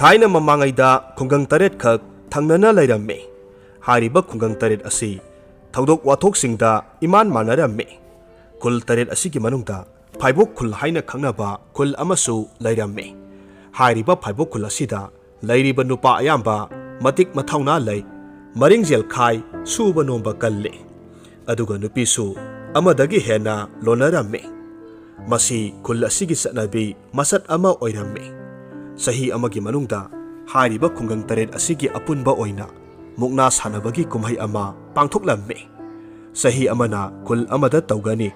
Thaina mamangayda khungang taret khak thangnana lairamme. Hariba khungang taret asi thaudok wathoksingda iman manaramme. Khul taret asigi manungda FAIBOK khul haina khangnaba khul amasu lairamme. Hariba FAIBOK khul asida lairiba nupa ayamba matik mathauna lay maringjel khai suba nomba kalle. Aduga nupisu amadagi hena lonaramme. Masi khul asigi satnabi masat ama oiramme. Sahi amagi manungda hariba khungang taret asigi apunba oina mukna sanabagi kumhai ama pangthoklamme. Sahi amana khul amada tawgani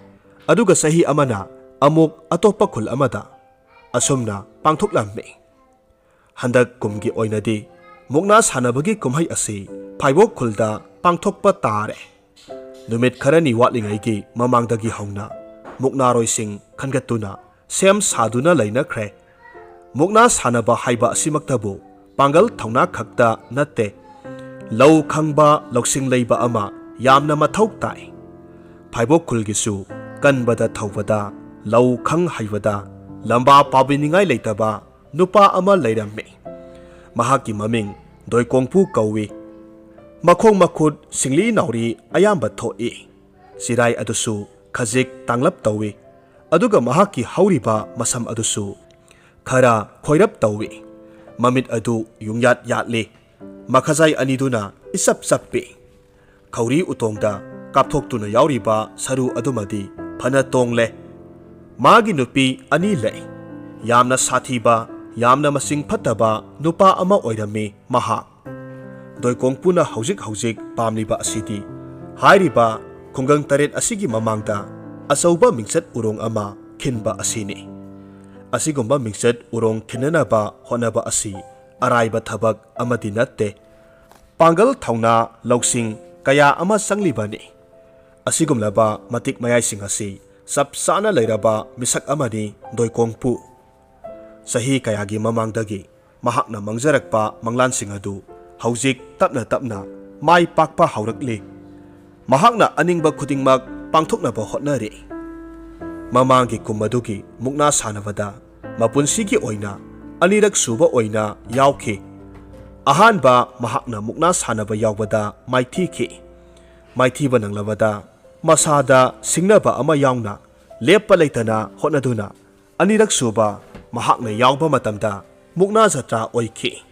aduga sahi amana amuk atopa khul amada asumna pangthoklamme. Handak kumgi oinadi mukna sanabagi kumhai asi FAIBOK khulda pangthokpa tare. Numit kharani watlingaigi mamangdagi hauna mukna roising khangatuna sem saduna lainakre. Mukna sanaba haiba asimaktabu pangal thauna khakta natte lau khangba loksing leiba ama yamna mathau tai. FAIBOK khulgisu kanbada thaubada lau khang haibada lamba pabiningai leitaba nupa ama leiramme. Mahaki maming doikongpu kawi. Makhong makhut singli nauri ayamba thoi. Sirai adusu khajik tanglap tawi. Aduga mahaki hauriba masam adusu khara khoirap tawi. Mamit adu yungyat yatli. Makhajai aniduna isap sappi. Khauri utongda kapthoktuna yauriba saru adumadi phana tongle. Magi nupi ani le. Yamna sathiba yamna masing phataba nupa ama oirami maha. Doikongpuna hauzik pamliba asidi hairiba khungang taret asigi mamangda asauba mingsat urong ama khinba asini. Asigumba mingsat urong khinanaba honaba asi araiba thabak amadi natte. Pangal thauna loksing kaya ama sanglibani. Asigumlaba matik mayaising asi sapsana leiraba misak amani doikongpu. Sahi kayagi mamangdagi mahakna mangjarakpa manglansing adu hauzik tapna mai pakpa haurakli. Mahakna aningba khudingmak pangthoknaba hotnari. Mamangi kumadugi mukna sanabada mapunsigi oina anirak suba oina yauki. Ahanba mahakna mukna sanaba yaubada maithiki. Maithiba nanglabada masada singnaba ama yauna leppa leitana hotnaduna anirak suba mahakna yauba matamda mukna jatra oiki.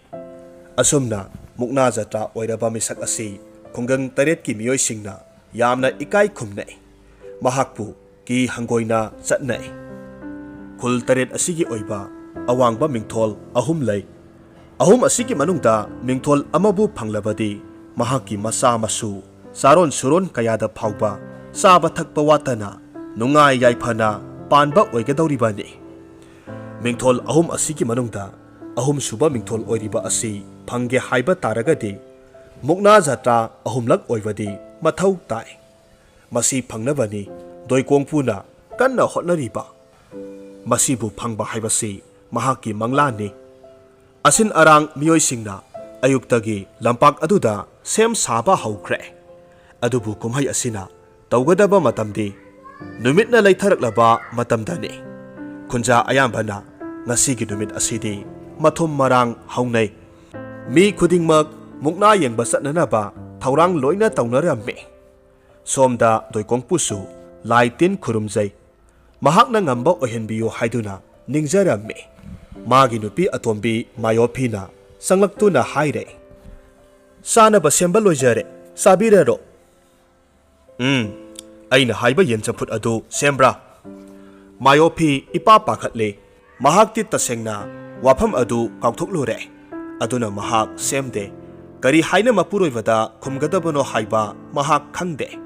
Asumna mukna jatra oiraba misak asi khungang taret ki miyoi singna yamna ikai khumnai. Mahakpu ki hangoina chatnai. Khul taret asigi oiba awangba mingthol ahum lay. Ahum asigi manungda mingthol amabu phanglabadi mahaki masa masu saron suron kayada phauba saba thakpa watana nungai yaifana panba oigadawribani. Mingthol ahum asigi manungda ahum suba mingthol oiriba asi phange haiba taragadi mukna jatra ahumlak oibadi mathau tai. Masi phangnabani doikongpuna kanna hotnariba. Masibu phangba haibasi mahaki manglani. Asin arang miyoi singna ayuktagi lampak aduda sem saba haukre. Adubu kumhai asina tawgadaba matamdi numitna leitharaklaba matamdani. Khunja ayambana ngasigi numit asidi mathum marang haunai. Mi khudingmak mukna yengba satnanaba thaurang loina taunaramme. Somda doikongpusu laitin khurumjai. Mahakna ngamba ohenbiyo haiduna ningjaramme. Magi nupi atombi mayopina sanglaktuna haire. Sanaba semba loijare sabiraro. Aina haiba yenchaput adu sembra. Mayopi ipa pakhatle. Mahakti tasengna wafam adu kaukthokluरे. Aduna mahak semde. Kari haina mapuroivada khumgadabano haiba mahak khangde.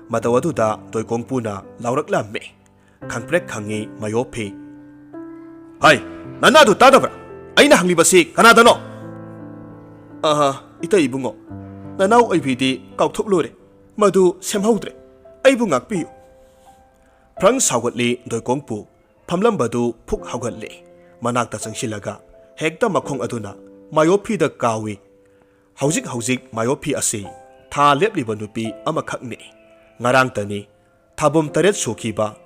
Matawaduda doikongpuna lauraklamme. Khangprek khangi mayopi. Hai, nanadu tadabra. Aina hanglibasi kanadano. Ita ibungo. Nanau aibidi kaukthokluरे. Madu semhaudre. Aibu ngakpiyu. Prang saugatli doikongpu phamlambadu phuk haugatli. Manakta changsilaga hekta makhong aduna mayopi da kawi. Hauzik mayopi asi tha lepliba nupi amakhakni. Ngarang tani thabum taret sukhiba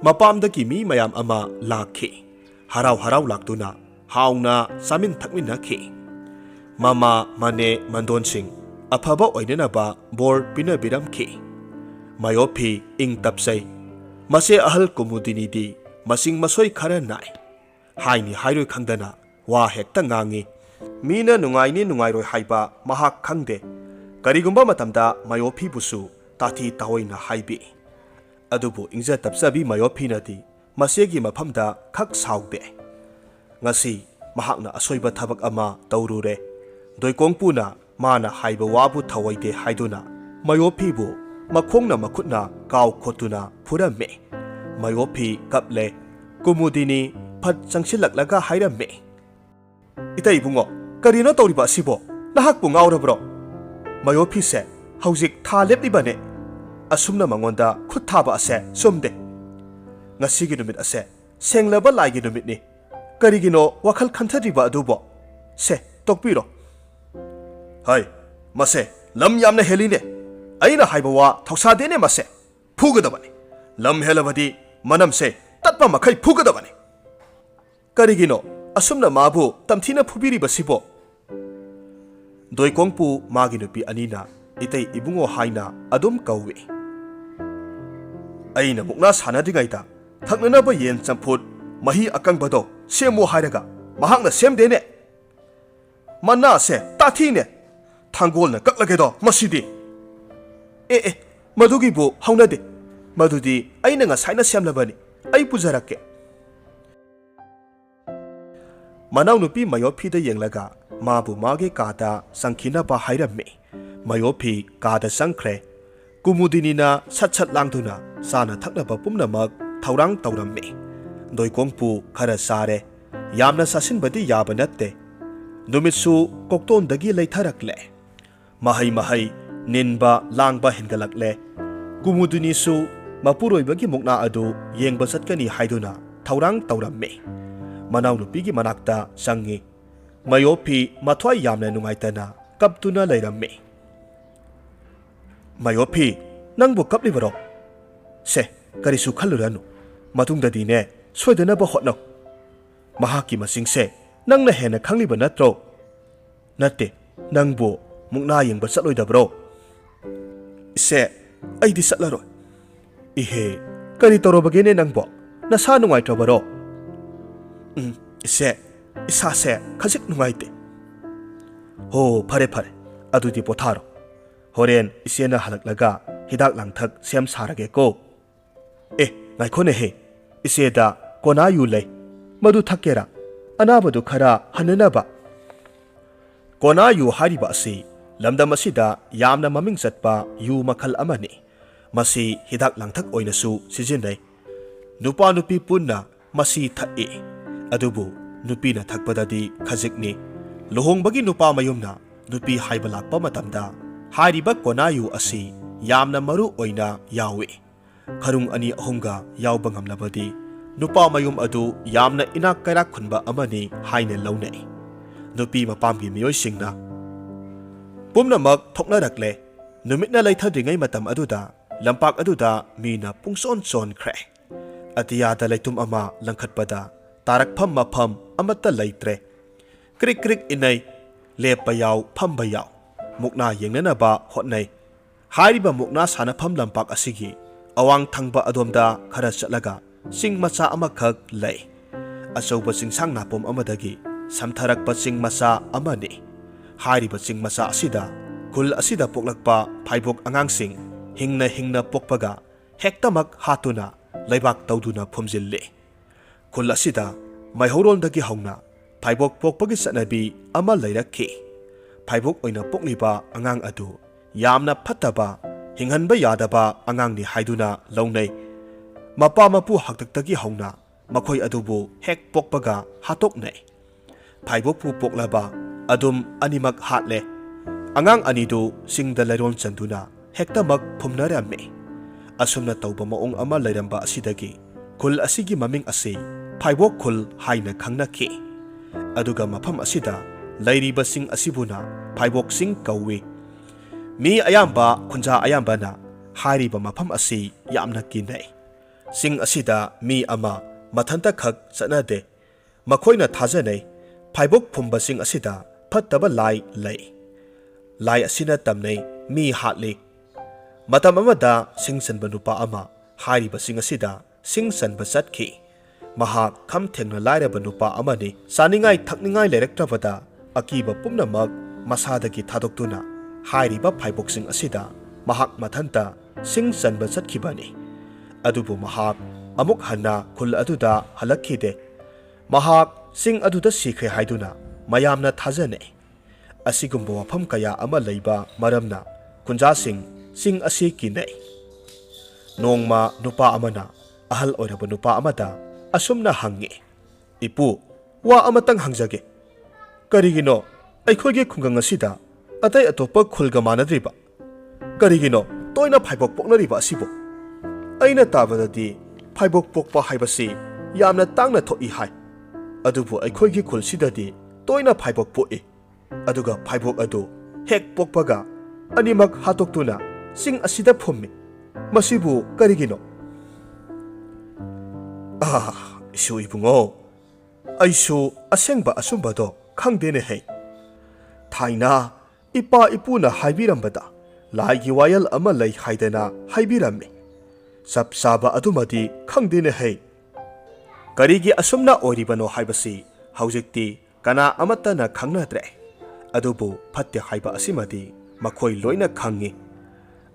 mapamdaki mi mayam ama lakhi. Harau laktuna ꯍꯥꯎꯅ ꯆꯥꯃꯤꯟ ꯊꯛꯃꯤꯟꯅꯈꯤ ꯃꯃꯥ ꯃꯅꯦ ꯃꯟꯗꯣꯟꯁꯤꯡ ꯑꯐꯕ ꯑꯣꯏꯅꯅꯕ ꯕꯣꯔ ꯄꯤꯅꯕꯤꯔꯝꯈꯤ ꯃꯥꯌꯣꯞꯐꯤ ꯏꯪ ꯇꯞꯆꯩ ꯃꯁꯦ ꯑꯍꯜ ꯀꯨꯃꯨꯗꯤꯅꯤꯗꯤ ꯃꯁꯤꯡ ꯃꯁꯣꯏ ꯈꯔ ꯅꯥꯏ ꯍꯥꯏꯅꯤ ꯍꯥꯏꯔꯣꯏ ꯈꯪꯗꯅ ꯋꯥ ꯍꯦꯛꯇ ꯉꯥꯡꯉꯤ ꯃꯤꯅ ꯅꯨꯡꯉꯥꯏꯅꯤ ꯅꯨꯡꯉꯥꯏꯔꯣꯏ ꯍꯥꯏꯕ ꯃꯍꯥꯛ ꯈꯪꯗꯦ ꯀꯔꯤꯒꯨꯝꯕ ꯃꯇꯝꯗ ꯃꯥꯌꯣꯞꯐꯤꯕꯨꯁꯨ ꯇꯥꯊꯤ ꯇꯥꯑꯣꯏꯅ ꯍꯥꯏꯕꯤ ꯑꯗꯨꯕꯨ ꯏꯪꯖ ꯇꯞꯆꯕꯤ ꯃꯥꯌꯣꯞꯐꯤꯅꯗꯤ ꯃꯁꯦꯒꯤ ꯃꯐꯝꯗ ꯈꯛ ꯁꯥꯎꯗꯦ ꯉꯁꯤ ꯃꯍꯥꯛꯅ ꯑꯁꯣꯏꯕ ꯊꯕꯛ ꯑꯃ ꯇꯧꯔꯨꯔꯦ ꯗꯣꯏꯀꯣꯡꯄꯨꯅ ꯃꯥꯅ ꯍꯥꯏꯕ ꯋꯥꯕꯨ ꯊꯧꯑꯣꯏꯗꯦ ꯍꯥꯏꯗꯨꯅ ꯃꯥꯌꯣꯞꯐꯤꯕꯨ ꯃꯈꯣꯡꯅ ꯃꯈꯨꯠꯅ ꯀꯥꯎ ꯈꯣꯠꯇꯨꯅ ꯐꯨꯔꯝꯃꯦ ꯃꯥꯌꯣꯞꯐꯤ ꯀꯞꯂꯦ ꯀꯨꯃꯨꯗꯤꯅꯤ ꯐꯠ ꯆꯪꯁꯤꯜꯂꯛꯂꯒ ꯍꯥꯏꯔꯝꯃꯦ ꯏꯇꯩ ꯏꯕꯨꯡꯉꯣ ꯀꯔꯤꯅꯣ ꯇꯧꯔꯤꯕ ꯑꯁꯤꯕꯣ ꯅꯍꯥꯛꯄꯨ ꯉꯥꯎꯔꯕ꯭ꯔꯣ ꯃꯥꯌꯣꯞꯐꯤꯁꯦ ꯍꯧꯖꯤꯛ ꯊꯥ ꯂꯦꯞꯂꯤꯕꯅꯦ ꯑꯁꯨꯝꯅ ꯃꯉꯣꯟꯗ ꯈꯨꯠ ꯊꯥꯕ ꯑꯁꯦ ꯆꯨꯝꯗꯦ ꯉꯁꯤꯒꯤ ꯅꯨꯃꯤꯠ ꯑꯁꯦ ꯁꯦꯡꯂꯕ ꯂꯥꯏꯒꯤ ꯅꯨꯃꯤꯠꯅꯤ ꯀꯔꯤꯒꯤꯅꯣ ꯋꯥꯈꯜ ꯈꯟꯊꯗ꯭ꯔꯤꯕ ꯑꯗꯨꯕꯣ ꯁꯦ ꯇꯣꯛꯄꯤꯔꯣ ꯍꯥꯏ ꯃꯁꯦ ꯂꯝ ꯌꯥꯝꯅ ꯍꯦꯜꯂꯤꯅꯦ ꯑꯩꯅ ꯍꯥꯏꯕ ꯋꯥ ꯊꯧꯁꯥꯗꯦꯅꯦ ꯃꯁꯦ ꯐꯨꯒꯗꯕꯅꯤ ꯂꯝ ꯍꯦꯜꯂꯕꯗꯤ ꯃꯅꯝꯁꯦ ꯇꯠꯄ ꯃꯈꯩ ꯐꯨꯒꯗꯕꯅꯤ ꯀꯔꯤꯒꯤꯅꯣ ꯑꯁꯨꯝꯅ ꯃꯥꯕꯨ ꯇꯝꯊꯤꯅ ꯐꯨꯕꯤꯔꯤꯕꯁꯤꯕꯣ ꯗꯣꯏꯀꯣꯡꯄꯨ ꯃꯥꯒꯤ ꯅꯨꯄꯤ ꯑꯅꯤꯅ ꯏꯇꯩ ꯏꯕꯨꯡꯉꯣ ꯍꯥꯏꯅ ꯑꯗꯨꯝ ꯀꯧꯏ ꯑꯩꯅ ꯃꯨꯛꯅꯥ ꯁꯥꯟꯅꯗ꯭ꯔꯤꯉꯩꯗ ꯊꯛꯅꯅꯕ ꯌꯦꯟ ꯆꯝꯐꯨꯠ ꯃꯍꯤ ꯑꯀꯪꯕꯗꯣ ꯁꯦꯝꯃꯨ ꯍꯥꯏꯔꯒ ꯃꯍꯥꯛꯅ ꯁꯦꯝꯗꯦꯅꯦ ꯃꯅꯥꯁꯦ ꯇꯥꯊꯤꯅꯦ ꯊꯥꯡꯒꯣꯜꯅ ꯀꯛꯂꯒꯦꯗꯣ ꯃꯁꯤꯗꯤ ꯑꯦ ꯃꯗꯨꯒꯤꯕꯨ ꯍꯧꯅꯗꯦ ꯃꯗꯨꯗꯤ ꯑꯩꯅ ꯉꯁꯥꯏꯅ ꯁꯦꯝꯂꯕꯅꯤ ꯑꯩ ꯄꯨꯖꯔꯛꯀꯦ ꯃꯅꯥꯎꯅꯨꯄꯤ ꯃꯥꯌꯣꯞꯐꯤꯗ ꯌꯦꯡꯂꯒ ꯃꯥꯕꯨ ꯃꯥꯒꯤ ꯀꯥꯗ ꯆꯪꯈꯤꯅꯕ ꯍꯥꯏꯔꯝꯃꯤ ꯃꯥꯌꯣꯞꯐꯤ ꯀꯥꯗ ꯆꯪꯈ꯭ꯔꯦ ꯀꯨꯃꯨꯗꯤꯅꯤꯅ ꯁꯠ ꯁꯠ ꯂꯥꯡꯗꯨꯅ ꯆꯥꯅ ꯊꯛꯅꯕ ꯄꯨꯝꯅꯃꯛ ꯊꯧꯔꯥꯡ ꯇꯧꯔꯝꯃꯤ ꯗꯣꯏꯀꯣꯡꯄꯨ ꯈꯔ ꯆꯥꯔꯦ ꯌꯥꯝꯅ ꯆꯥꯁꯤꯟꯕꯗꯤ ꯌꯥꯕ ꯅꯠꯇꯦ ꯅꯨꯃꯤꯠꯁꯨ ꯀꯣꯛꯇꯣꯟꯗꯒꯤ ꯂꯩꯊꯔꯛꯂꯦ ꯃꯍꯩ ꯃꯍꯩ ꯅꯤꯟꯕ ꯂꯥꯡꯕ ꯍꯦꯟꯒꯠꯂꯛꯂꯦ ꯀꯨꯃꯨꯗꯤꯅꯤꯁꯨ ꯃꯄꯨꯔꯣꯏꯕꯒꯤ ꯃꯨꯛꯅꯥ ꯑꯗꯨ ꯌꯦꯡꯕ ꯆꯠꯀꯅꯤ ꯍꯥꯏꯗꯨꯅ ꯊꯧꯔꯥꯡ ꯇꯧꯔꯝꯃꯤ ꯃꯅꯥꯎꯅꯨꯄꯤꯒꯤ ꯃꯅꯥꯛꯇ ꯆꯪꯉꯤ ꯃꯥꯌꯣꯞꯐꯤ ꯃꯊ꯭ꯋꯥꯏ ꯌꯥꯝꯅ ꯅꯨꯡꯉꯥꯏꯇꯅ ꯀꯞꯇꯨꯅ ꯂꯩꯔꯝꯃꯤ ꯃꯥꯌꯣꯞꯐꯤ ꯅꯪꯕꯨ ꯀꯞꯂꯤꯕꯔꯣ ꯁꯦ ꯀꯔꯤꯁꯨ ꯈꯜꯂꯨꯔꯅꯨ ꯃꯇꯨꯡꯗꯗꯤꯅꯦ ꯁꯣꯏꯗꯅꯕ ꯍꯣꯠꯅꯧ ꯃꯍꯥꯛꯀꯤ ꯃꯁꯤꯡꯁꯦ ꯅꯪꯅ ꯍꯦꯟꯅ ꯈꯪꯂꯤꯕ ꯅꯠꯇ꯭ꯔꯣ ꯅꯠꯇꯦ ꯅꯪꯕꯨ ꯃꯨꯛꯅꯥ ꯌꯦꯡꯕ ꯆꯠꯂꯣꯏꯗꯕ꯭ꯔꯣ ꯏꯁꯦ ꯑꯩꯗꯤ ꯆꯠꯂꯔꯣꯏ ꯏꯍꯦ ꯀꯔꯤ ꯇꯧꯔꯕꯒꯦꯅꯦ ꯅꯪꯕꯣ ꯅꯁꯥ ꯅꯨꯡꯉꯥꯏꯇ꯭ꯔꯕꯔꯣ ꯏꯁꯦ ꯏꯁꯥꯁꯦ ꯈꯖꯤꯛ ꯅꯨꯡꯉꯥꯏꯇꯦ ꯍꯣ ꯐꯔꯦ ꯐꯔꯦ ꯑꯗꯨꯗꯤ ꯄꯣꯊꯥꯔꯣ ꯍꯣꯔꯦꯟ ꯏꯆꯦꯅ ꯍꯜꯂꯛꯂꯒ ꯍꯤꯗꯥꯛ ꯂꯥꯡꯊꯛ ꯁꯦꯝ ꯁꯥꯔꯒꯦꯀꯣ ꯉꯥꯏꯈꯣꯅꯦꯍꯦ ꯏꯆꯦꯗ ꯀꯣꯅꯥꯌꯨ ꯂꯩ ꯃꯗꯨ ꯊꯛꯀꯦꯔꯥ ꯑꯅꯥꯕꯗꯨ ꯈꯔ ꯍꯟꯅꯅꯕ ꯀꯣꯅꯥꯌꯨ ꯍꯥꯏꯔꯤꯕ ꯑꯁꯤ ꯂꯝꯗꯝ ꯑꯁꯤꯗ ꯌꯥꯝꯅ ꯃꯃꯤꯡ ꯆꯠꯄ ꯌꯨ ꯃꯈꯜ ꯑꯃꯅꯤ ꯃꯁꯤ ꯍꯤꯗꯥꯛ ꯂꯥꯡꯊꯛ ꯑꯣꯏꯅꯁꯨ ꯁꯤꯖꯤꯟꯅꯩ ꯅꯨꯄꯥ ꯅꯨꯄꯤ ꯄꯨꯟꯅ ꯃꯁꯤ ꯊꯛꯏ ꯑꯗꯨꯕꯨ ꯅꯨꯄꯤꯅ ꯊꯛꯄꯗꯗꯤ ꯈꯖꯤꯛꯅꯤ ꯂꯨꯍꯣꯡꯕꯒꯤ ꯅꯨꯄꯥ ꯃꯌꯨꯝꯅ ꯅꯨꯄꯤ ꯍꯥꯏꯕ ꯂꯥꯛꯄ ꯃꯇꯝꯗ ꯍꯥꯏꯔꯤꯕ ꯀꯣꯅꯥꯌꯨ ꯑꯁꯤ ꯌꯥꯝꯅ ꯃꯔꯨ ꯑꯣꯏꯅ ꯌꯥꯎꯏ ꯈꯔꯨꯡ ꯑꯅꯤ ꯑꯍꯨꯝꯒ ꯌꯥꯎꯕ ꯉꯝꯂꯕꯗꯤ ꯅꯨꯄꯥ ꯃꯌꯨꯝ ꯑꯗꯨ ꯌꯥꯝꯅ ꯏꯅꯥꯛ ꯀꯩꯔꯥꯛ ꯈꯨꯟꯕ ꯑꯃꯅꯤ ꯍꯥꯏꯅ ꯂꯧꯅꯩ ꯅꯨꯄꯤ ꯃꯄꯥꯝꯒꯤ ꯃꯤꯑꯣꯏꯁꯤꯡꯅ ꯄꯨꯝꯅꯃꯛ ꯊꯣꯛꯅꯔꯛꯂꯦ ꯅꯨꯃꯤꯠꯅ ꯂꯩꯊꯗ꯭ꯔꯤꯉꯩ ꯃꯇꯝ ꯑꯗꯨꯗ ꯂꯝꯄꯥꯛ ꯑꯗꯨꯗ ꯃꯤꯅ ꯄꯨꯡꯆꯣꯟ ꯆꯣꯟꯈ꯭ꯔꯦ ꯑꯇꯤꯌꯥꯗ ꯂꯩꯇꯨꯝ ꯑꯃ ꯂꯪꯈꯠꯄꯗ ꯇꯥꯔꯛꯐꯝ ꯃꯐꯝ ꯑꯃꯠꯇ ꯂꯩꯇ꯭ꯔꯦ ꯀ꯭ꯔꯤꯛ ꯀ꯭ꯔꯤꯛ ꯏꯟꯅꯩ ꯂꯦꯞꯄ ꯌꯥꯎ ꯐꯝꯕ ꯌꯥꯎ ꯃꯨꯛꯅꯥ ꯌꯦꯡꯅꯅꯕ ꯍꯣꯠꯅꯩ ꯍꯥꯏꯔꯤꯕ ꯃꯨꯛꯅꯥ ꯁꯥꯟꯅꯐꯝ ꯂꯝꯄꯥꯛ ꯑꯁꯤꯒꯤ ꯑꯋꯥꯡ ꯊꯪꯕ ꯑꯗꯣꯝꯗ ꯈꯔ ꯆꯠꯂꯒ ꯆꯤꯡ ꯃꯆꯥ ꯑꯃꯈꯛ ꯂꯩ ꯑꯆꯧꯕ ꯆꯤꯡꯁꯥꯡ ꯅꯥꯄꯣꯝ ꯑꯃꯗꯒꯤ ꯁꯝꯊꯔꯛꯄ ꯆꯤꯡ ꯃꯆꯥ ꯑꯃꯅꯤ ꯍꯥꯏꯔꯤꯕ ꯆꯤꯡ ꯃꯆꯥ ꯑꯁꯤꯗ ꯈꯨꯜ ꯑꯁꯤꯗ ꯄꯣꯛꯂꯛꯄ ꯐꯥꯏꯕꯣꯛ ꯑꯉꯥꯡꯁꯤꯡ ꯍꯤꯡꯅ ꯍꯤꯡꯅ ꯄꯣꯛꯄꯒ ꯍꯦꯛꯇꯃꯛ ꯍꯥꯠꯇꯨꯅ ꯂꯩꯕꯥꯛ ꯇꯧꯗꯨꯅ ꯐꯨꯝꯖꯤꯜꯂꯤ ꯈꯨꯜ ꯑꯁꯤꯗ ꯃꯩꯍꯧꯔꯣꯜꯗꯒꯤ ꯍꯧꯅ ꯐꯥꯏꯕꯣꯛ ꯄꯣꯛꯄꯒꯤ ꯆꯠꯅꯕꯤ ꯑꯃ ꯂꯩꯔꯛꯈꯤ ꯐꯥꯏꯕꯣꯛ ꯑꯣꯏꯅ ꯄꯣꯛꯂꯤꯕ ꯑꯉꯥꯡ ꯑꯗꯨ ꯌꯥꯝꯅ ꯐꯠꯇꯕ ꯍꯤꯡꯍꯟꯕ ꯌꯥꯗꯕ ꯑꯉꯥꯡꯅꯤ ꯍꯥꯏꯗꯨꯅ ꯂꯧꯅꯩ ꯃꯄꯥ ꯃꯄꯨ ꯍꯥꯛꯇꯛꯇꯒꯤ ꯍꯧꯅ ꯃꯈꯣꯏ ꯑꯗꯨꯕꯨ ꯍꯦꯛ ꯄꯣꯛꯄꯒ ꯍꯥꯠꯇꯣꯛꯅꯩ ꯐꯥꯏꯕꯣꯛꯄꯨ ꯄꯣꯛꯂꯕ ꯑꯗꯨꯝ ꯑꯅꯤꯃꯛ ꯍꯥꯠꯂꯦ ꯑꯉꯥꯡ ꯑꯅꯤꯗꯨ ꯆꯤꯡꯗ ꯂꯩꯔꯣꯜ ꯆꯟꯗꯨꯅ ꯍꯦꯛꯇꯃꯛ ꯐꯨꯝꯅꯔꯝꯃꯤ ꯑꯁꯨꯝꯅ ꯇꯧꯕ ꯃꯑꯣꯡ ꯑꯃ ꯂꯩꯔꯝꯕ ꯑꯁꯤꯗꯒꯤ ꯈꯨꯜ ꯑꯁꯤꯒꯤ ꯃꯃꯤꯡ ꯑꯁꯤ ꯐꯥꯏꯕꯣꯛ ꯈꯨꯜ ꯍꯥꯏꯅ ꯈꯪꯅꯈꯤ ꯑꯗꯨꯒ ꯃꯐꯝ ꯑꯁꯤꯗ ꯂꯩꯔꯤꯕ ꯆꯤꯡ ꯑꯁꯤꯕꯨꯅ ꯐꯥꯏꯕꯣꯛ ꯆꯤꯡ ꯀꯧꯏ ꯃꯤ ꯑꯌꯥꯝꯕ ꯈꯨꯟꯖꯥ ꯑꯌꯥꯝꯕꯅ ꯍꯥꯏꯔꯤꯕ ꯃꯐꯝ ꯑꯁꯤ ꯌꯥꯝꯅ ꯀꯤꯅꯩ ꯆꯤꯡ ꯑꯁꯤꯗ ꯃꯤ ꯑꯃ ꯃꯊꯟꯇ ꯈꯛ ꯆꯠꯅꯗꯦ ꯃꯈꯣꯏꯅ ꯊꯥꯖꯅꯩ फाइबोक फुंबसिंग असिदा फत्तबा लाई लई लाई असिना तमनै मी हाटली मतम अमदा सिंगसनबा नुपा अमा हारिबसिंग असिदा सिंगसनबा चटखि महाक खम थेंगना लाइरबा नुपा अमानि सानिंगाई थकनिंगाई लेरक्त्रबदा अकीबा पुम्नमक मसादगी थादोक्तुना हारिबा फाइबोकसिंग असिदा महाक मथंता सिंगसनबा चटखिबानि अदुबु महाक अमुक हन्ना खुल अदुदा हलक्खिदे महाक सिंग अदुदा सिखरे हाइदुना मयामना थाजने असिगुम्बा वफम कया अमा लैबा मरमना कुंजासिंग सिंग असि किनै नोंगमा नुपा अमना अहल ओइरबा नुपा अमदा असुमना हंगे इपु वा अमतंग हंगजगे करिगिनो अखोइगे खुंगंग असिदा अतै अतोपा खुलगा मानद्रिबा करिगिनो तोइना फाइबोक पोकनरिबा असिबो अइना ताबददि फाइबोक पोकपा हाइबसि यामना तांगना थोइ हाइ अदुबु अखोइगे खुलसिददि तोइना फाइबोक पोइ अदुगा फाइबोक अदु हेक पोकपगा अनिमक हातोक्तुना सिंग असिदा फुम्मि मसिबु करिगिनो इसु इबुंगो अइसु असेंबा असुंबदो खंगदेने है थाइना इपा इपुना हाइबिरंबदा लाइगी वायल अमा लै हाइदना हाइबिरम्मि सब साबा अदुमदि खंगदेने है करिगी असुमना ओरिबनो हाइबसि हौजिक्ति कना अमतना खंगनद्रे अदुबु फत्ते हाइबा असिमदि मखोइ लोइना खंगी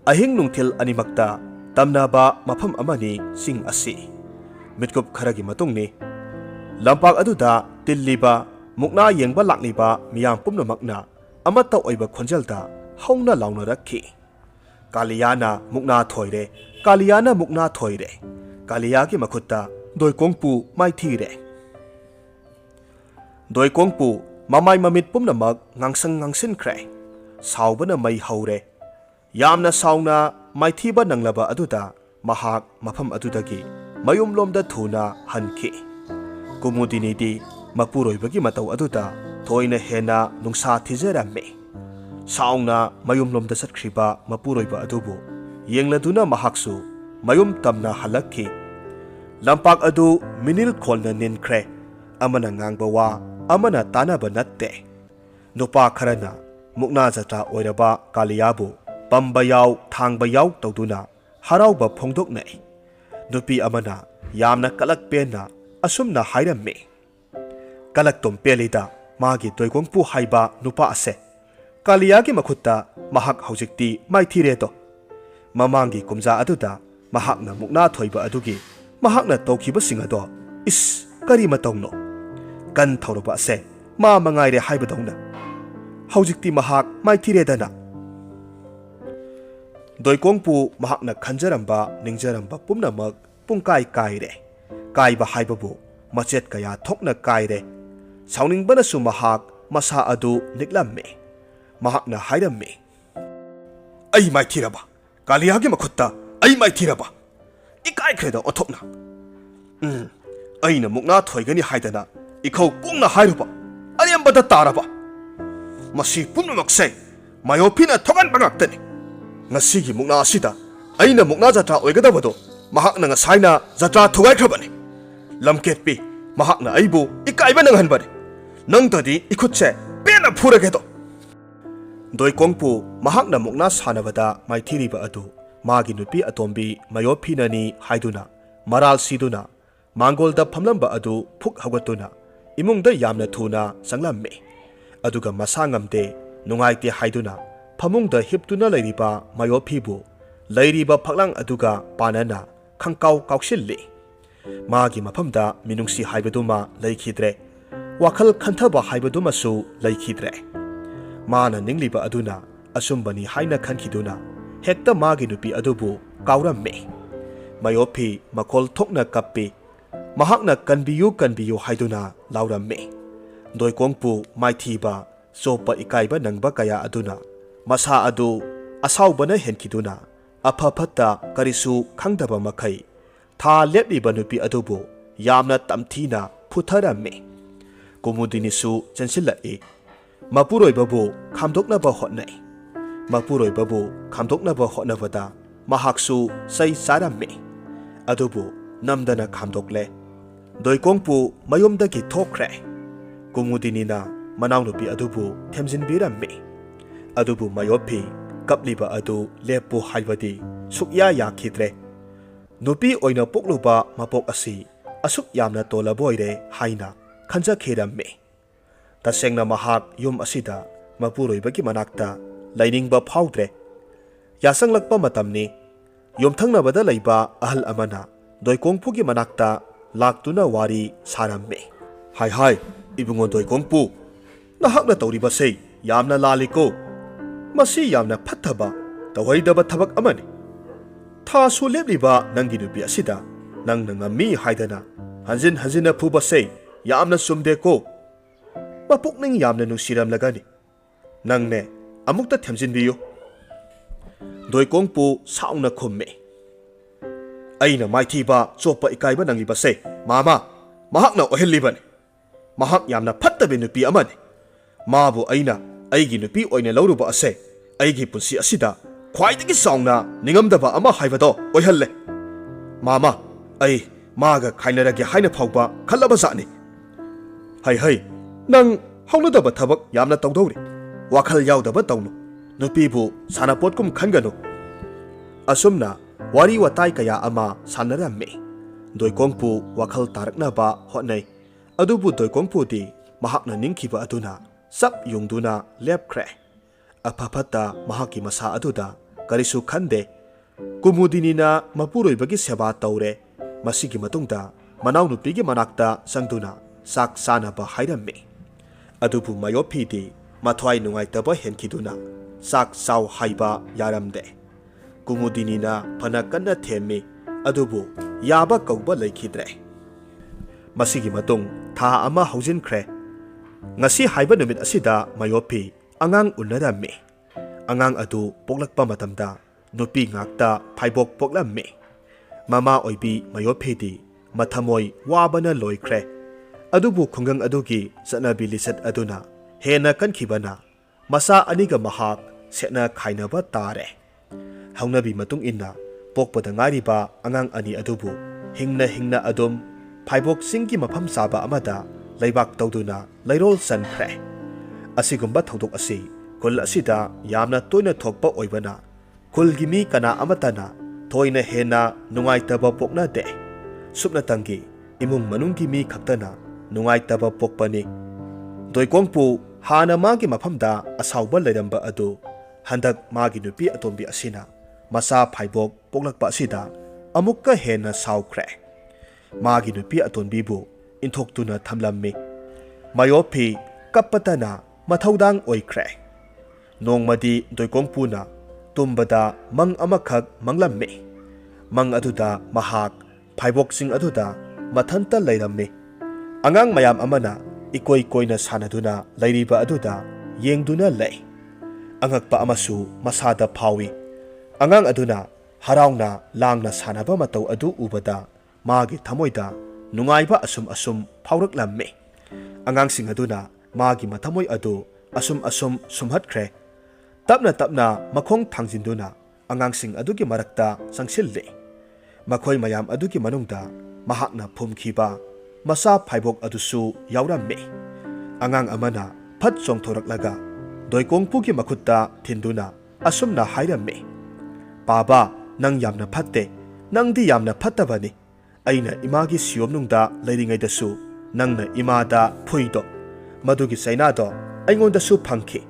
अहिंग नुंथिल अनिमक्ता तमनाबा मफम अमनि सिंग असि मिटकुप खरगी मतुंगनि लंपाक अदुदा तिल्लिबा मुक्ना येंगबा लाक्लिबा मियाम पुम्नमक्ना अमत्ता ओइबा खोंजलदा हौना लाउना रखी कालियाना मुक्ना थोइरे कालियाना मुक्ना थोइरे कालियागी मखुत्ता दोइकोंगपु माइथीरे दोइकोंगपु ममाइ ममित पुम्नमक ngang ngangsinख्रे सावबना मै हौरे यामना सावना माइथीबा नंगलबा अदुदा महाक मफम अदुदगी मयुमलोमदा थुना हनखि कुमुदिनीदी मपुरोइबगी मतौ अदुदा थोइना हेना नुंसा थिजरम्मे सावना मयुमलोमदा सत्ख्रिबा मपुरोइबा अदुबु येंगलदुना महाकसु मयुम तमना हलक्खि लंपाक अदु मिनिल खोलना निनख्रे अमना ngang वा अमना तानाबा नत्ते नुपा खरना मुक्ना जत्रा ओइरबा कालियाबु पम्बा याव थांबा याव तौदुना हराउबा फोंदोकनै नुपी अमना यामना कलक पेना असुमना हाइरम्मे कलक तुम पेलिदा मागी दोइकोंगपु हाइबा नुपा असे कालियागी मखुत्ता महाक हौजिक्ति माइथीरेदो ममांगी कुमजा अदुदा महाकना मुक्ना थोइबा अदुगी महाकना तौखिबसिंग अदो इस करी मतौनो कन थौरबा असे मा मंगाइरे हाइबदौना हौजिक्ति महाक माइथीरेदना दोइकोंगपु महाकना खंजरंबा निंजरंबा पुम्नमक पुंकाई काइरे काइबा हाइबबु मचेत कया थोकना काइरे साउनिंगबनसु महाक मसा अदु निकलम्मे महाकना हाइरम्मे अई माइथीरबा कालियागी मखुत्ता अई माइथीरबा इकाइख्रेदा ओथोकना अईना मुक्ना थोइगनी हाइदना इखौ कुंगना हाइरुबा अरेंबदा तारबा मसी पुम्नमकसे मायोफिना थोगनबा ngaktani ngasi mukna asida aina mukna jatra oigadabado mahakna ngasaina jatra thugaikrabani lamketpi mahakna aibu ikaiba nanghanbani nangtadi ikhutse pena phuragedo doikongpu mahakna mukna sanabada maithiriba adu magi nupi atombi mayophinani haiduna maral siduna mangolda phamlamba adu phuk hagatuna imungda yamna thuna sanglamme aduga masangamde nungaite haiduna famungda hiptuna lairiba mayophibu lairiba phaklang aduga panana khangkau kauksilli magi mafamda minungsi haibaduma laikhidre wakhal khanthaba haibaduma su laikhidre mana ningliba aduna asumbani haina khankhiduna hekta magi nupi adubu kauramme mayophi makhol thokna kappi mahakna kanbiyu haiduna lauramme doikongpu maithiba sopa ikaiba nangba kaya aduna masa adu asaubana henkiduna apaphatta karisu khangdaba makhai tha lepliba nupi adubu yamna tamthina phutharamme kumudinisu chansilai mapuroibabu khamdoknaba hotnai mapuroibabu khamdoknaba hotnabada mahaksu sai saramme adubu namdana khamdokle doikongpu mayomdagi thokre Kumudinina manaunupi adubu themjinbirammi adubu mayopi kapliba adu lepu haibadi sukya yakhidre nupi oina pokluba mapok asi asuk yamna tolaboire haina khanjakhirammi tasengna mahak yum asida mapuroibagi manakta lainingba phaudre yasanglakpa matamni yomthangnabada leiba ahal amana doikongpugi manakta laktuna wari sarammi hai ibungo doikongpu nahakna tawribase yamna laliko masi yamna phathaba tawaidaba thabak amani tha su lebliba nangi nupi asida nangna ngami haidana hanjina phubase yamna sumdeko mapukning yamna nungsiramlagani nangne amukta themjinbiyo doikongpu saungna khumme aina maithiba chopa ikaiba nanglibase mama mahakna ohelibani mahak yamna phattabe nupi amani mabu aina aigi nupi oina lauruba ase aigi punsi asida khwaidagi saungna ningamdaba ama haibado oihalle mama ai maga khainarage haina phawba khallaba zani hai nang haunadaba thabak yamna tawdawri wakhal yaudaba tawnu nupibu sanapotkum khanganu asumna wari watai kaya ama sanaramme doikongpu wakhal taraknaba hotnai adubu doikongpu di mahakna ningkhiba aduna sap yungduna lepkhre apapata mahaki masa aduda karisu khande kumudinina mapuroibagi seba tawre masigi matungda manaunupigi manakta sangduna sak sanaba hairamme adubu mayophidi mathwai nungaitaba henkiduna sak saw haiba yaramde kumudinina phana kanna themi adubu yaba kauba laikhidre masigi matung tha ama haujinkhre ngasi haiba numit asida mayophi angang unnarammi angang adu poklakpa matamda nupi ngakta phaibok poklammi mama oibi mayophidi mathamoi wabana loikhre adubu khungang adugi sanabi lisat aduna hena kankhibana masa aniga mahak setna khainaba tare haunabi matung inna pokpada ngariba angang ani adubu hingna adum phaibok singki mafam saba amada laibak tawduna lairol sankhre asigumba thodok asi kul asida yamna toina thokpa oibana kulgi mi kana amatana thoina hena nungaitaba pokna de supna tangi imung manungki mi khaktana nungaitaba pokpani doikongpu hana magi mafamda asawba leiramba adu handak magi nupi atombi asina masa phaibok poklakpa asida amukka hena sawkhre magi nupi atonbibu inthokhtuna thamlammi mayophi kappatana mathaudang oikhre nongmadi doikongpuna tumbada mang amakhak manglammi mang aduda mahak phaibok sing aduda mathanta leirammi angang mayam amana ikoi koina sanaduna lairiba aduda yengduna lei angakpa amasu masada phawi angang aduna harauna langna sanaba matau adu ubada magi thamoida nungaiba asum phauraklammi angang sing aduna magi mathamoi adu asum sumhatkre tapna makhong thangjinduna angang sing adugi marakta sangsilli makhoi mayam adugi manungda mahakna phumkhiba masa phaibok adusu yaurammi angang amana phat chongthoraklaga doikongpugi makhutta thinduna asumna hairammi baba nang yamna phatte nangdi yamna phattabani aina imagi siyomnungda leiringaida su nangna imada phuido madugi sainado aingonda su phangki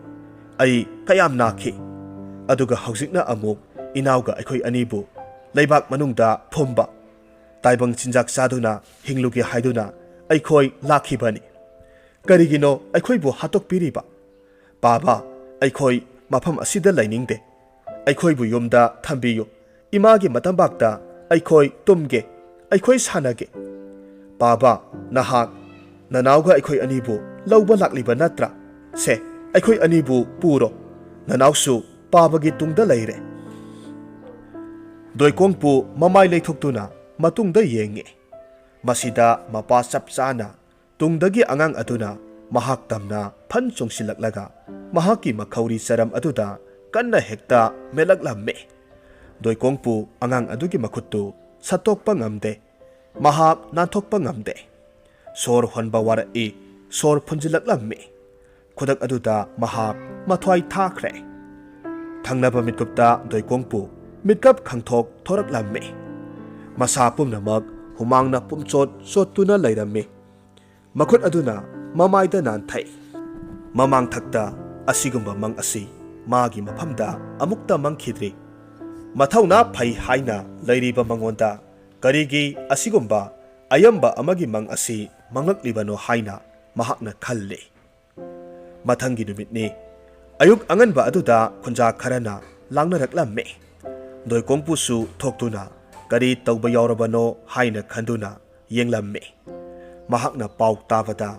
ai kayam nakhi aduga haujikna amuk inauga aikhoi anibu leibak manungda phomba taibang chinjak saduna hinglugi haiduna aikhoi lakhibani karigino aikhoi bu hatok piriba baba aikhoi mafam asida lainingde aikhoi bu yumda thambiyo imagi matambakta aikhoi tumge aikhoi sanage baba nahak nanauga aikhoi anibu lauba lakliba natra se aikhoi anibu puro nanausu pabagi tungda leire doikongpu mamai leithokduna matungda yenge masida mapa chapchana tungdagi angang aduna mahak tamna phan chongsilaklaga mahaki makhauri charam aduda kanna hekta melaklamme doikongpu angang adugi makhuttu satokpa ngamde mahak nanthokpa ngamde sor honba warai sor phunjilaklammi khodak aduda mahak mathwai thakre thangnaba mitkupta doikongpu mitkap khangthok thoraklammi masa pumnamak humangna pumchot sotuna leirammi makhut aduna mamaida nan thai mamang thakta asigumba mang asi magi maphamda amukta mangkhidri mathawna phai haina leiriba mangonda karigi asigumba ayamba amagi mang asi mangaklibano haina mahakna khalle mathangi numitni ayuk anganba aduda khunja kharana langnaraklamme doikongpu su thoktuna kari tawba yaurabano haina khanduna yenglamme mahakna paw tabada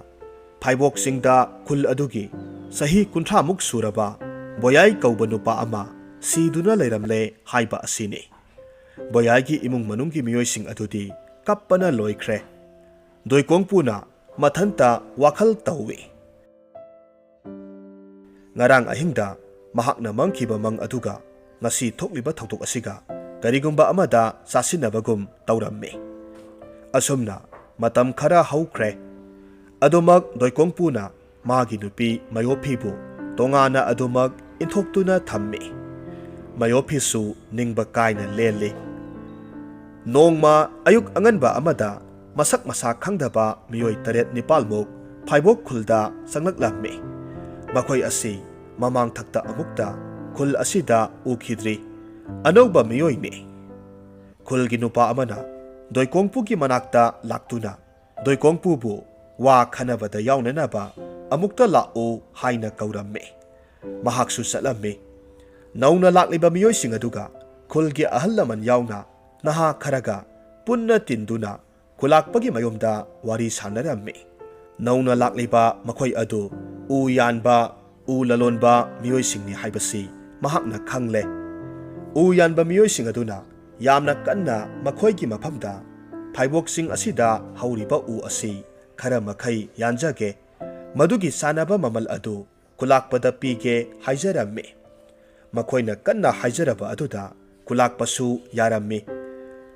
FAIBOK singda khul adugi sahi kunthra muk suraba boyai kauba nupa ama siduna leiramle haiba asini boyai gi imung manunggi miyoi sing adudi kappana loikre doikongpuna mathanta wakhal tawi ngarang ahingda mahakna mangkhiba mang aduga ngasi thokliba thoktok asiga karigumba amada sasinabagum tawramme asumna matam khara haukre adumak doikongpuna magi nupi mayophibu tongana adumak inthoktuna thammi mayophisu ningba kaina lele nongma ayuk anganba amada masak masa khangdaba miyoi taret nipalmuk FAIBOK khulda sanglaklammi makhoi asi mamang thakta amukta khul asida ukhidri anauba miyoi ni khulgi nupa amana doikongpu gi manakta laktuna doikongpu bu wa khanabada yaunanaba amukta la'u haina kauramme mahaksu salamme nauna lakliba miyoi sing aduga khulgi ahallaman yauna naha kharaga punna tinduna kulakpagi mayomda wari sanaramme nauna lakliba makhoi adu u yanba u lalonba miyoi singni haibasi mahakna khangle u yanba miyoi sing aduna yamna kanna makhoi gi maphamda FAIBOK sing asida hauriba u asi khara makhai yanjage madugi sanaba mamal adu kulakpada pige haijaramme makhoina kanna haijaraba aduda kulakpasu yaramme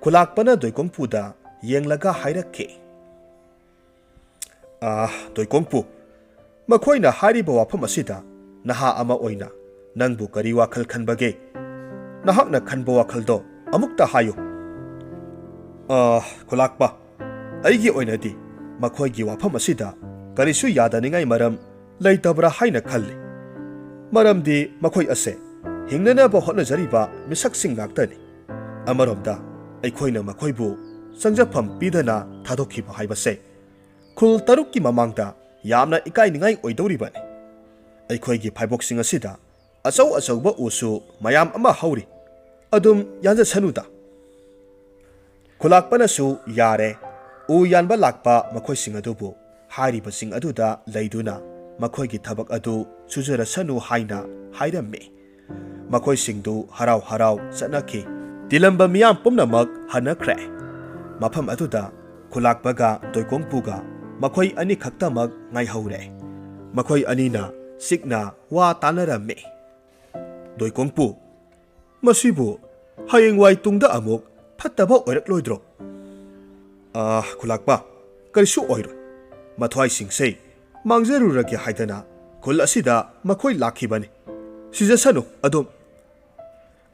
kulakpana doikongpuda yenglaga hairakke doikongpu makhoina hariba wafam asida naha ama oina nangbu kari wakhal khanbage nahakna khanba wakhaldo amukta hayo kulakpa aigi oinadi makhoigi wafam asida karisu yadaningai maram leitabra haina khalle maramdi makhoi ase hingnanaba hotnajariba misaksing ngaktani amaromda aikhoina makhoibu sangjafam pidana thadokhiba haibase khul tarukki mamangda yamna ikainingai oidoribani aikhoigi FAIBOK sing asida achau achauba usu mayam ama hauri adum yanja sanuda khulakpana su yare u yanba lakpa makhoi sing adubu hariba sing aduda leiduna makhoigi thabak adu sujara sanu haina hairamme makhoi singdu harau harau chanakhi tilamba miyam pumnamak hanakre mafam aduda khulakpaga doikongpuga makhoi ani khaktamak ngai haure makhoi anina sikna wa tanaramme doikongpu masibu hayengwai tungda amuk phattaba oirakloidro khulakpa karisu oiro mathwai singse mangjarurage haidana khul asida makhoi lakhibani sijasanu adom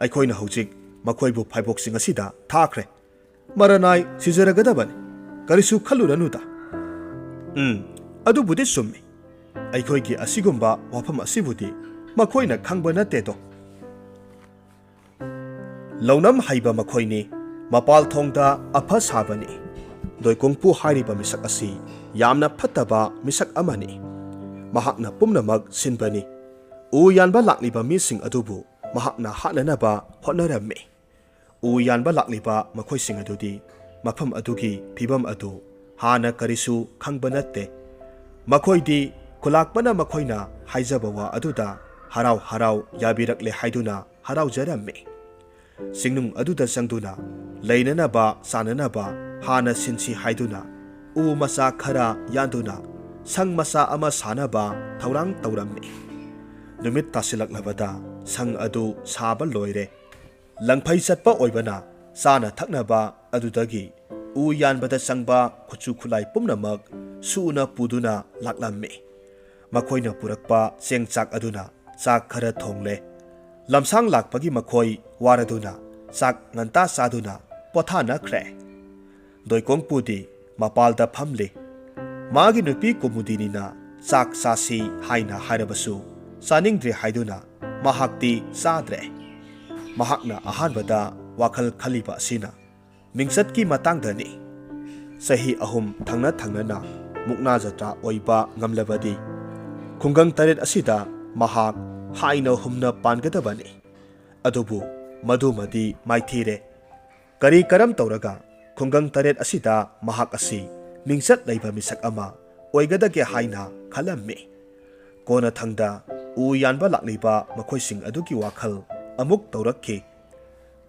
aikhoina hojik makhoibu FAIBOK sing asida thakre maranai sijaragadabani karisu khaluranuda adu budi summi aikhoigi asigumba wafam asibudi makhoina khangba natedo launam haiba makhoini mapal thongda apha sabani doikongpu hariba misak asi yamna phattaba misak amani mahakna pumnamak sinbani u yanba lakliba mising adubu mahakna hananaba hotnaramme u yanba lakliba makhoi sing adudi mafam adugi phibam adu hana karisu khangba natte makhoidi kulakpana makhoina haijaba wa aduda harau harau yabirakle haiduna harau jaramme singnung aduda sangduna leinanaba sananaba hana sinsi haiduna u masa khara yanduna sang masa ama sanaba thaurang tawramme numit tasilaklabada sang adu saba loire langphai chatpa oibana sana thaknaba adudagi u yanbada sangba khuchu khulai pumnamak suuna puduna laklammi makoina purakpa chengchak aduna chak khara thongle lamsang lakpagi makoi waraduna chak nganta saduna pothana khre doikong pudi mapalda phamli magi nupi kumudinina chak sasi haina harabasu saningdre haiduna mahakti sadre mahakna ahanbada wakhal khaliba sina mingsatki matangdani sahi ahum thangna na mukna jatra oiba ngamlabadi khungang taret asida mahak haina humna pangadabani adubu madumadi maithire kari karam tauraga khungang taret asida mahak asi mingsat leiba misak ama oigadage haina khalammi kona thangda u yanba lakliba makhoising adugi wakhal amuk taurakki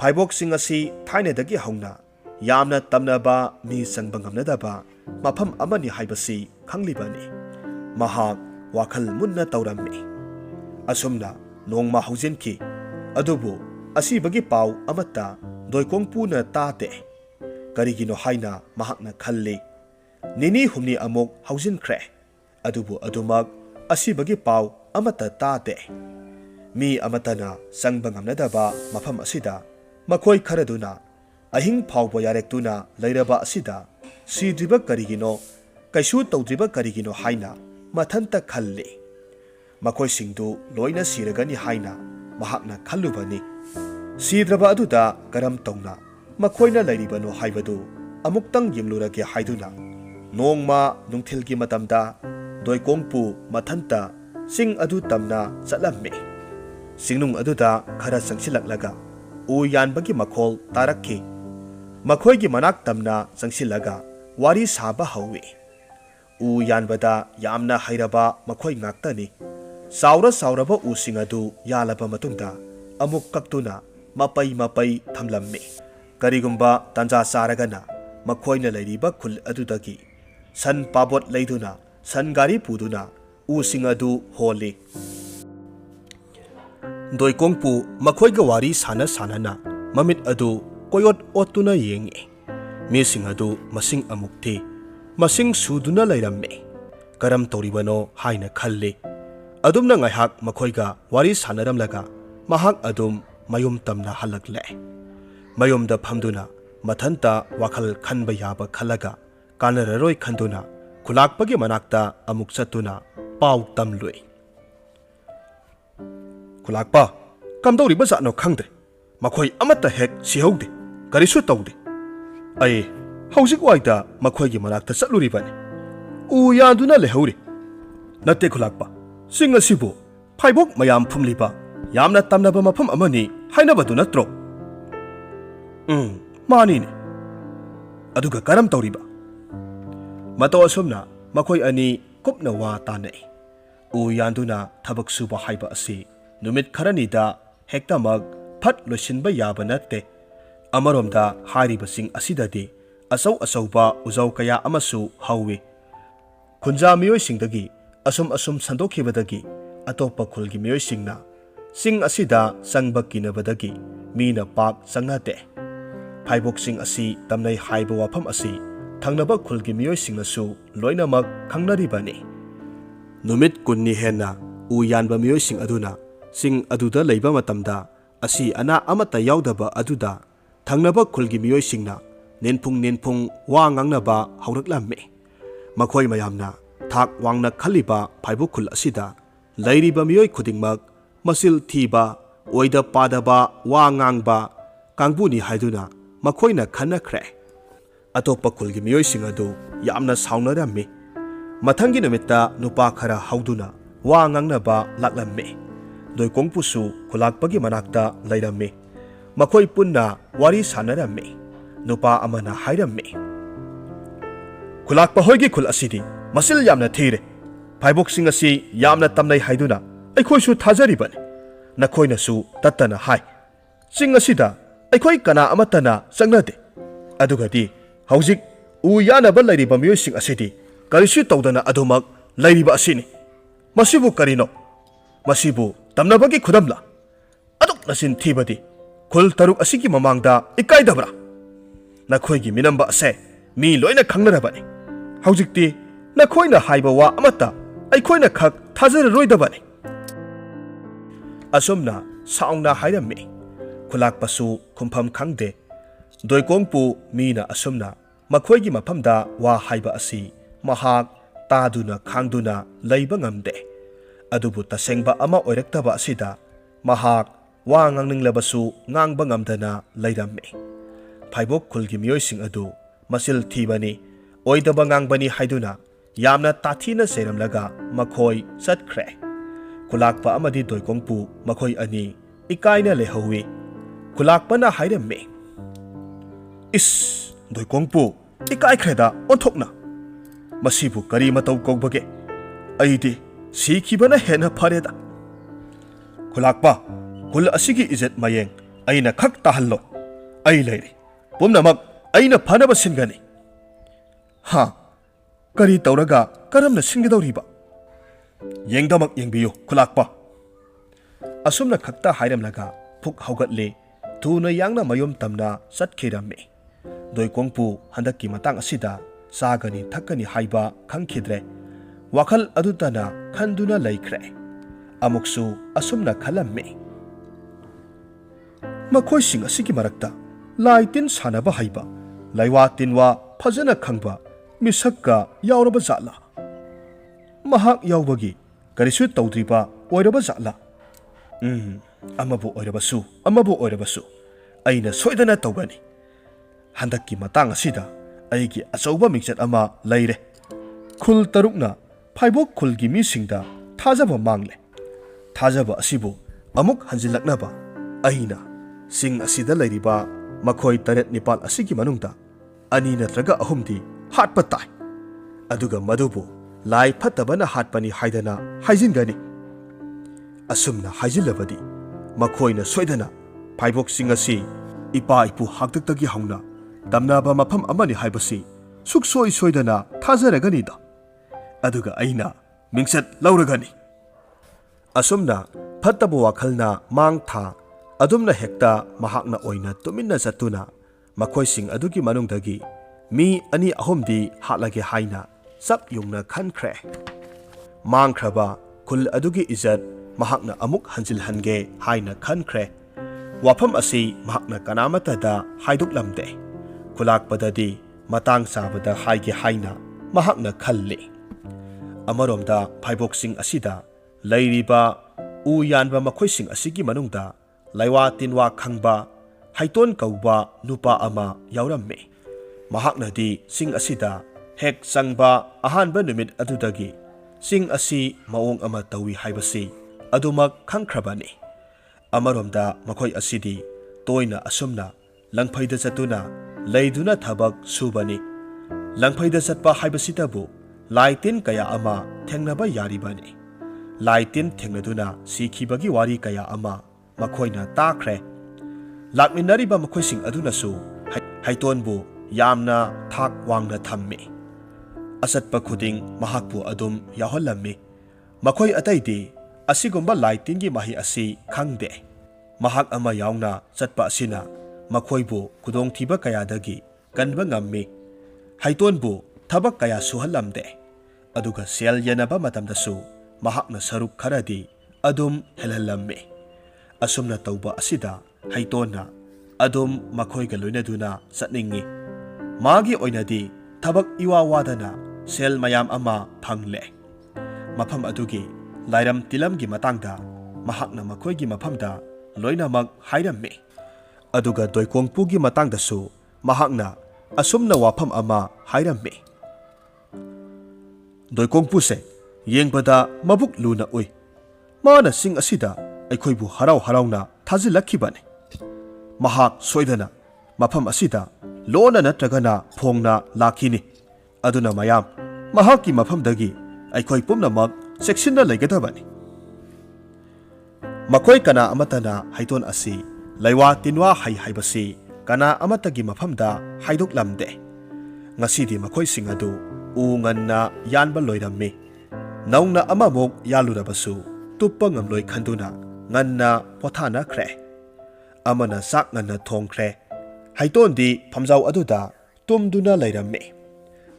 FAIBOK sing asi thainedagi hauna yamna tamnaba mi sangba ngamnadaba mafam amani haibasi khanglibani mahak wakhal munna taurammi asumna nongma haujenki adubu asibagi pau amata doikongpuna tate karigino haina mahakna khalli nini humni amuk haujinkre adubu adumak asibagi pau amata tate mi amatana sangba ngamnadaba mafam asida makhoi kharaduna ahing phawba yarektuna leiraba asida sidriba karigino kaisu tawdriba karigino haina mathanta khalli makhoi singdu loina siragani haina mahakna khallubani sidraba aduda karam tawna makhoina leiribano haibadu amuktang yimlurage haiduna nongma nungthilgi matamda doikongpu mathanta sing adu tamna chatlammi singnung aduda khara sangsilaklaga u yanbagi makhol tarakki makhoigi manak tamna sangsilaga wari saba hawi u yanbada yamna hairaba makhoi ngaktani sauraba u singadu yalaba matungda amuk kaktuna mapai thamlammi karigumba tanja saragana makhoina leiriba khul adudagi san pabot leiduna san gari puduna u singadu holi doikongpu makhoiga wari sana mamit adu koyot otuna yengi mising adu masing amukti masing suduna leiramme karam toribano haina khalli adumna ngaihak makhoiga wari sanaramlaga mahak adum mayum tamna halakle mayumda phamduna mathanta wakhal khanba yaba khalaga kanararoi khanduna khulakpagi manakta amuk chatuna pau tamlui khulakpa kamdori bazano khangdre makhoi amata hek sihaude karisu tawde ai haujik waida makhoi gi manakta chatluri bani u yaduna lehori natte khulakpa singa sibu FAIBOK mayam phumliba yamna tamnaba mafam amani hainabadu natro mani ne aduga karam tawriba mato asumna makhoi ani kupna wa tanai u yanduna thabak suba haiba asi numit kharanida hektamag phat losinba yaba natte amaromda hariba sing asidadi asauba uzau kaya amasu hawi khunja miyoi singdagi asum sandokhibadagi atopa khulgi miyoi singna sing asida sangba kinabadagi mina pak sangnate FAIBOK sing asi tamnai haiba wafam asi thangnaba khulgi miyoi singnasu loinamak khangnaribani numit kunni henna u yanba miyoi sing aduna sing aduda leiba matamda asi ana amata yaudaba aduda thangnaba khulgi miyoi singna nenphung wa ngangnaba hauraklamme makhoi mayamna thak wangna khaliba FAIBOK khul asida leiriba miyoi khudingmak masil thiba oida padaba wa ngangba kangbuni haiduna makhoina khanakhre atopa khulgi miyoi sing adu yamna saunarami mathangi numitta nupa khara hauduna wa ngangnaba laklamme doikongpusu khulakpagi manakta leiramme makhoi punna wari sanaramme nupa amana hairamme khulakpa hoigi khul asidi masil yamna thire FAIBOK sing asi yamna tamnai haiduna aikhoisu thajaribani nakhoina su tattana hai sing asida aikoi kana amatana changnade adugadi haujik u yanaba leiriba miyoi sing asidi karisu tawdana adumak leiriba asini masibu karino masibu tamnabagi khudamla aduk nasin thibadi khul taruk asigi mamangda ikaidabra nakhoigi minamba ase mi loina khangnarabani haujikti Nakhoina haiba wa amata aikhoina khak thazararoidabani. Asumna saungna hairami khulakpasu khumpham khangde doikongpu mina asumna makhoigi mafamda wa haiba asi mahak taduna khangduna leiba ngamde adubu tasengba ama oiraktaba asida mahak wa ngangninglabasu ngangba ngamdana leirammi Phaibok khulgi mioising adu masil thibani oidaba ngangbani haiduna yamna tathina seramlaga makhoi satkhre khulakpa amadi doikongpu makhoi ani ikaina lehowi khulakpana hairammi is doikongpu ikai khreda onthokna masibu kari matau kogbage aidi sikhibana hena phareda khulakpa khul asigi izet mayeng aina khak tahallo ai leiri pumnamak aina phanaba singani ha kari tauraga karamna singidawriba yengdamak yengbiyu khulakpa asumna khakta hairamlaga phuk haugatle thuna yangna mayom tamna satkhirammi doikongpu handakki matang asida sagani thakani haiba khangkhidre wakhal adutana khanduna laikhre amuksu asumna khalammi makhoi asigi marakta laitin sanaba haiba laiwa tinwa phajana khangba misakka yauraba jala mahak yaubagi karisu tawdriba oiraba jala amabu oirabasu aina soidana tawgani handakki matang asida aigi achauba mingchat ama leire khul tarukna Phaibok khulgi misingda thajaba mangle thajaba asibu amuk hanjilaknaba aina sing asida leiriba makhoi taret nipal asigi manungda ani natraga ahumdi hatpa tai aduga madubu lai phatabana hatpani haidana haijingani asumna haijilabadi makhoina soidana Phaibok sing asi ipa ipu haktaktagi hauna tamnaba mafam amani haibasi suksoi soidana thazaragani da aduga aina mingsat lauragani asumna phattaba wakhalna mangtha adumna hekta mahakna oina tuminna satuna makhoising adugi manungdagi mi ani ahomdi hatlage haina sap yungna khankhre mangkhraba khul adugi izat mahakna amuk hanjil hange haina khankhre wafam asi mahakna kanamatada haiduklamde khulakpadadi matang sabada haige haina mahakna khalli amaromda Phaibok sing asida leiriba u yanba makhoising asigi manungda laiwa tinwa khangba haiton kauba nupa ama yauramme mahaknadi sing asida hek sangba ahanba numit adudagi sing asi maong ama tawi haibasi adumak khangkhrabani amaromda makhoi asidi toina asumna langphaida chatuna leiduna thabak subani langphaida chatpa haibasitabu laitin kaya ama thengnaba yaribani laitin thengnaduna sikhibagi wari kaya ama makhoina takhre lakminariba makhoising adunasu haitonbu yamna thak wangna thammi asatpa khuding mahakpu adum yahollammi makhoi ataidi asigumba laitingi mahi asi khangde mahak ama yauna chatpa asina makhoibu kudong thiba kayadagi kanba ngammi haitonbu thabak kaya suhallamde aduga sel yanaba matamdasu mahakna saruk kharadi adum helhallammi asumna tauba asida haitona adum makhoiga loinaduna satningi magi oinadi thabak iwa wadana sel mayam ama phangle mafam adugi lairam tilamgi matangda mahakna makhoigi mafamda loinamak hairammi aduga doikongpugi matangdasu mahakna asumna wafam ama hairammi doikongpuse yengbada mabuk luna ui mana sing asida aikhoibu harau harauna thazilakkhibani mahak soidana mafam asida lona natragana phongna lakhini aduna mayam mahakki mafamdagi aikhoi pumnamak sekshinna leigadabani makhoi kana amatana haiton asi laiwa tinwa hai haibasi kana amatagi mafamda haidoklamde ngasidi makhoi singadu u nganna yanba loirammi naungna amamok yalurabasu tuppa ngamloi khanduna nganna pothana khre amana sak nganna thongkhre haiton di phamjau aduda tumduna leirammi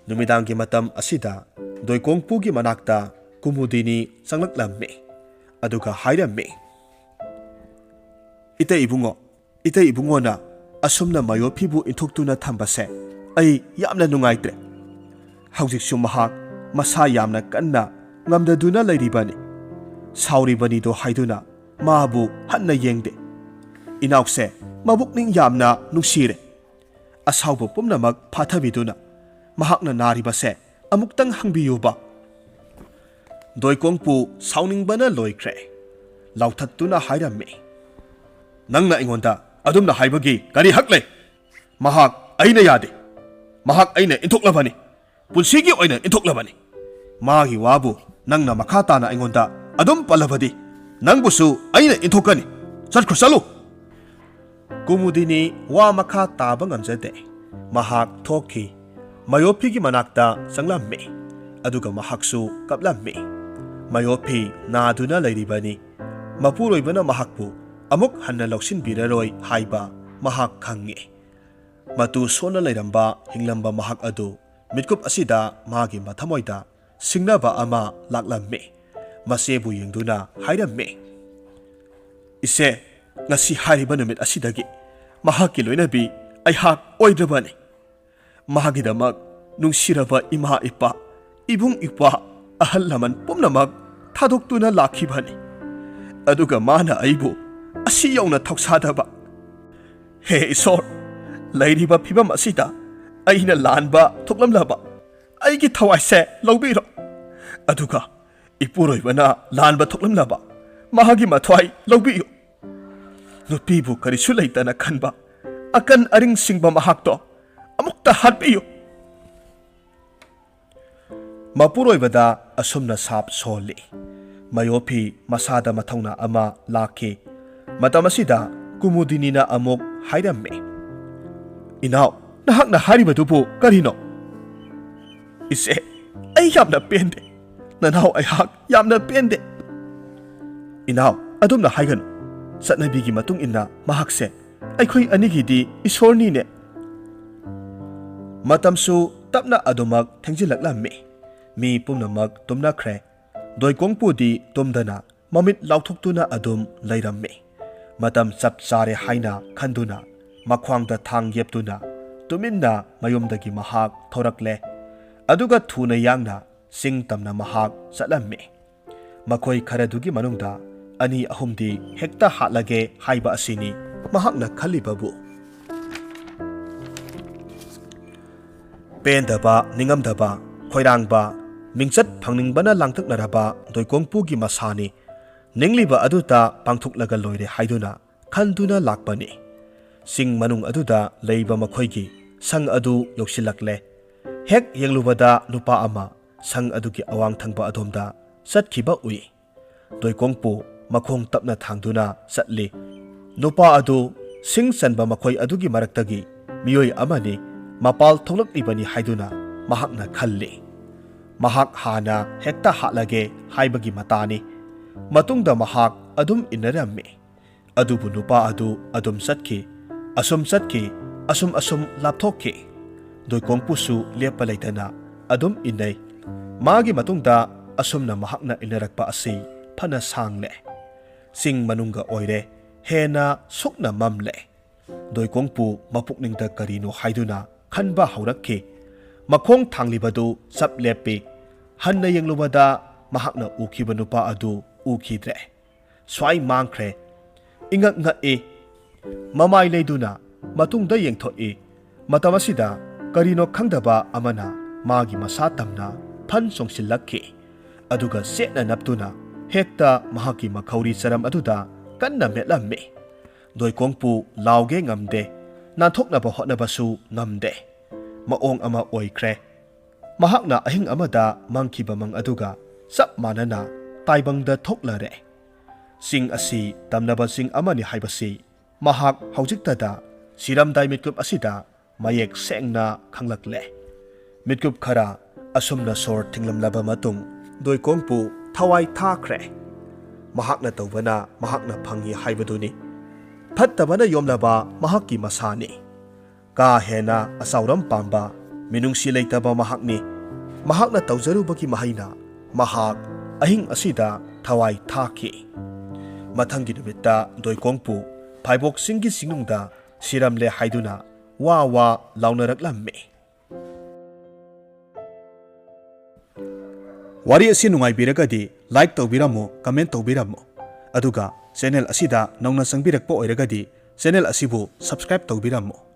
numidangi matam asida Doikongpugi manakta Kumudini changlaklammi aduga hairammi Ite ibungo na asumna mayophibu inthoktuna thambase ai yamna nungaitre haujiksu mahak masa yamna kanna ngamdaduna leiribani sauribani do haiduna mabu hanna yengde inaukse mabukning yamna nungsire asaubu pumnamak phathabiduna mahakna naribase amuktang hangbiyuba Doikongpu sauningbana loikre lauthattuna hairammi Nangna ingonda adumna haibagi kari hakle mahak aina yade mahak aina inthoklabani punsigi oina inthoklabani magi wabu nangna makata na ingonda adum palabadi nangbusu aina inthokani chatkhrusalu Kumudini wa makha taba ngamjade mahak thoki mayophigi manakta sanglammi aduga mahaksu kaplammi mayopi naduna leiribani mapuroibana mahakpu amuk hanna loksin biraroi haiba mahak khangi matu sona leiramba hinglamba mahak adu mitkup asida magi mathamoida singnaba ama laklammi masebu yengduna hairammi ise ngasi hariba numit asidagi mahakki loinabi aihak oidrabani mahagidamak nungsiraba ima ipa ibung ipa ahal laman pumnamak thadoktuna lakhibani aduga mana aibu asi yauna thoksadaba he isor leiriba phibam asida aina lanba thoklamlaba aigi thawaise lobiro aduga ipuroibana lanba thoklamlaba mahagi mathwai lobiyo nupibu karisu leitana khanba akan aring singba mahakto amukta hatbiyo mapuroibada asumna sap soli mayopi masada mathongna ama lakhi matamasida Kumudinina amuk hairammi Inaw nahakna haribadubu karino ise ay yamna pende nanaw ay hak yamna pende Inaw adumna haiganu satnabigi matung inna mahakse aikhoi anigidi isorni ne matamsu tapna adumak thengjilaklammi mi pumnamak tumnakhre Doikongpudi tumdana mamit lauthoktuna adum leirammi matam chap chare haina khanduna makhwangda thang yeptuna tuminna mayumdagi mahak thorakle aduga thuna yangna singtamna mahak chatlammi makhoi kharadugi manungda ani ahumdi hekta hatlage haiba asini mahakna khalibabu pendaba ningamdaba khoirangba mingchat phangningbana langtaknaraba Doikongpugi masani ningliba aduta pangthuklaga loire haiduna khanduna lakpani sing manung aduda leiba makhoigi sang adu yoksilakle hek yenglubada nupa ama sang adugi awang thangba adomda satkhiba ui Doikongpu makhong tapna thangduna satli nupa adu sing sanba makhoi adugi maraktagi miyoi amani mapal thoklakibani haiduna mahakna khalli mahak hana hekta hatlage haibagi matani matungda mahak adum inarammi adubu nupa adu adum satki asum lapthokki Doikongpusu lepa leitana adum inai magi matungda asumna mahakna inarakpa asi phana sangle sing manunga oire hena sukna mamle Doikongpu mapukningda karino haiduna khanba haurakki makhong thanglibadu sap lepi hanna yenglubada mahakna ukhiba nupa adu ukhidre swai mangkhre ingak nga e mamai leiduna matungda yengthoi matamasida karino khangdaba amana magi masa tamna phan songsilakki aduga setna naptuna hekta mahaki makhauri charam aduda kanna metlammi Doikongpu lauge ngamde nanthoknaba hotnabasu ngamde maong ama oikre mahakna ahing amada mangkhiba mang aduga sap manana taibangda thoklare sing asi tamnaba sing amani haibasi mahak haujiktada siramdai mitkup asida mayek sengna khanglakle mitkup khara asumna sor thinglamlaba matung Doikongpu thawai thakre mahakna tawbana mahakna phangi haibaduni phattabana yomlaba mahakki masani ka hena asauram pamba minungsi leitaba mahakni mahakna tawjarubagi mahayna mahak ahing asida thawai thaki mathangi numitta doikongpu phaibok singi singnungda siramle haiduna wa launaraklammi wari asi nungai biragadi like tawbiramo comment tawbiramo aduga channel asida nauna sangbirakpa oiragadi channel asibu subscribe tawbiramo